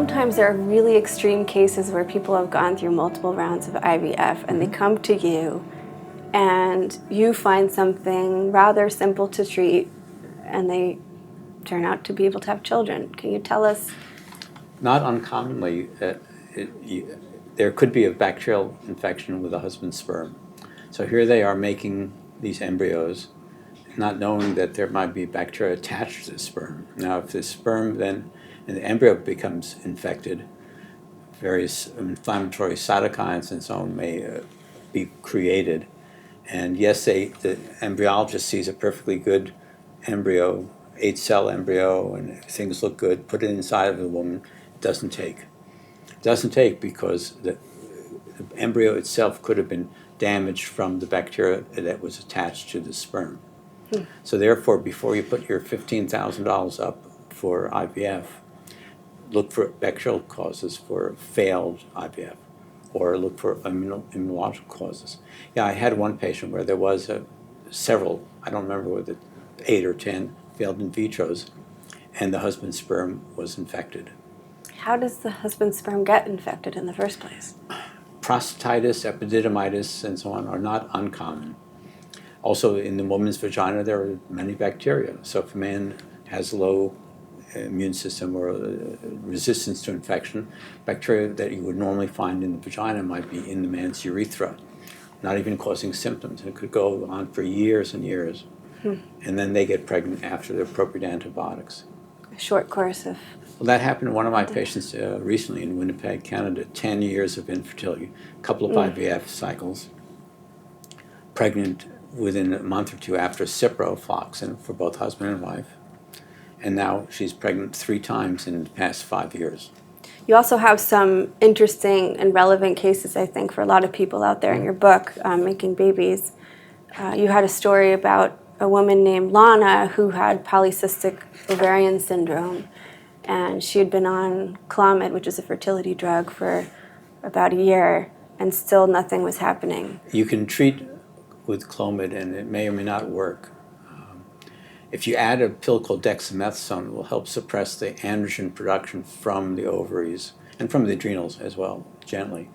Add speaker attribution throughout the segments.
Speaker 1: sometimes there are really extreme cases where people have gone through multiple rounds of IVF and they come to you and you find something rather simple to treat and they turn out to be able to have children. Can you tell us?
Speaker 2: Not uncommonly, there could be a bacterial infection with a husband's sperm. So here they are making these embryos, not knowing that there might be bacteria attached to the sperm. Now, if the sperm then, and the embryo becomes infected, various inflammatory cytokines and so on may be created. And yes, the embryologist sees a perfectly good embryo, 8-cell embryo, and things look good, put it inside of the woman, it doesn't take. It doesn't take because the embryo itself could have been damaged from the bacteria that was attached to the sperm. So therefore, before you put your $15,000 up for IVF, look for bacterial causes for failed IVF, or look for immunological causes. Yeah, I had one patient where there was several, I don't remember whether 8 or 10 failed in vitros, and the husband's sperm was infected.
Speaker 1: How does the husband's sperm get infected in the first place?
Speaker 2: Prostatitis, epididymitis, and so on are not uncommon. Also, in the woman's vagina, there are many bacteria. So if a man has low immune system or resistance to infection, bacteria that you would normally find in the vagina might be in the man's urethra, not even causing symptoms. It could go on for years and years. And then they get pregnant after the appropriate antibiotics.
Speaker 1: A short course of...
Speaker 2: Well, that happened to one of my patients recently in Winnipeg, Canada. 10 years of infertility, a couple of IVF cycles, pregnant within a month or two after ciprofloxacin for both husband and wife. And now she's pregnant 3 times in the past 5 years.
Speaker 1: You also have some interesting and relevant cases, I think, for a lot of people out there in your book, Making Babies. You had a story about a woman named Lana who had polycystic ovarian syndrome, and she had been on Clomid, which is a fertility drug, for about a year, and still nothing was happening.
Speaker 2: You can treat with Clomid, and it may or may not work. If you add a pill called dexamethasone, it will help suppress the androgen production from the ovaries and from the adrenals as well, gently,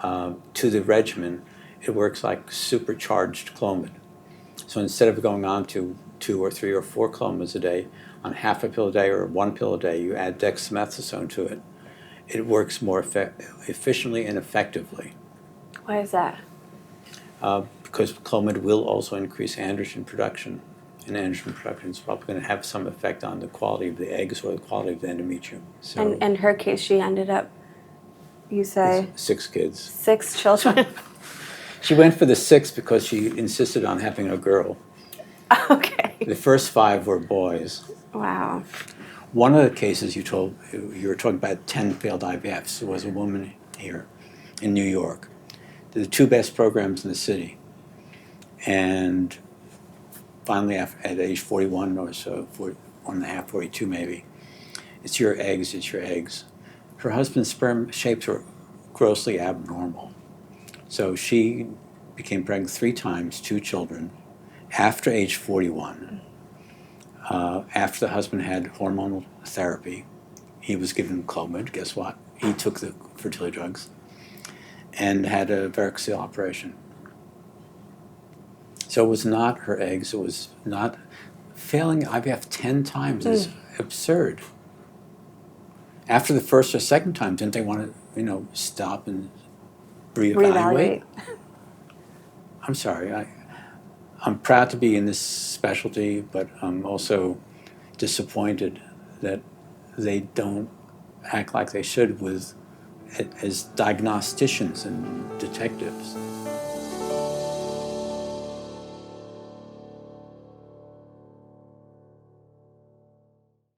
Speaker 2: to the regimen. It works like supercharged Clomid. So instead of going on to 2 or 3 or 4 Clomids a day, on half a pill a day or 1 pill a day, you add dexamethasone to it. It works more efficiently and effectively.
Speaker 1: Why is that?
Speaker 2: Because Clomid will also increase androgen production. And androgen production is probably going to have some effect on the quality of the eggs or the quality of the endometrium. So
Speaker 1: And in her case, she ended up, you say?
Speaker 2: 6 kids.
Speaker 1: 6 children.
Speaker 2: She went for the 6th because she insisted on having a girl.
Speaker 1: Okay.
Speaker 2: The first 5 were boys.
Speaker 1: Wow.
Speaker 2: One of the cases you were talking about 10 failed IVFs. There was a woman here in New York. They're the 2 best programs in the city. And finally, at age 41 or so, 41.5, 42 maybe, it's your eggs. Her husband's sperm shapes were grossly abnormal. So she became pregnant 3 times, 2 children, after age 41. After the husband had hormonal therapy, he was given Clomid. Guess what? He took the fertility drugs and had a varicocele operation. So it was not her eggs. It was not failing IVF 10 times is absurd. After the first or second time, didn't they want to, stop and reevaluate? I'm sorry. I'm proud to be in this specialty, but I'm also disappointed that they don't act like they should as diagnosticians and detectives.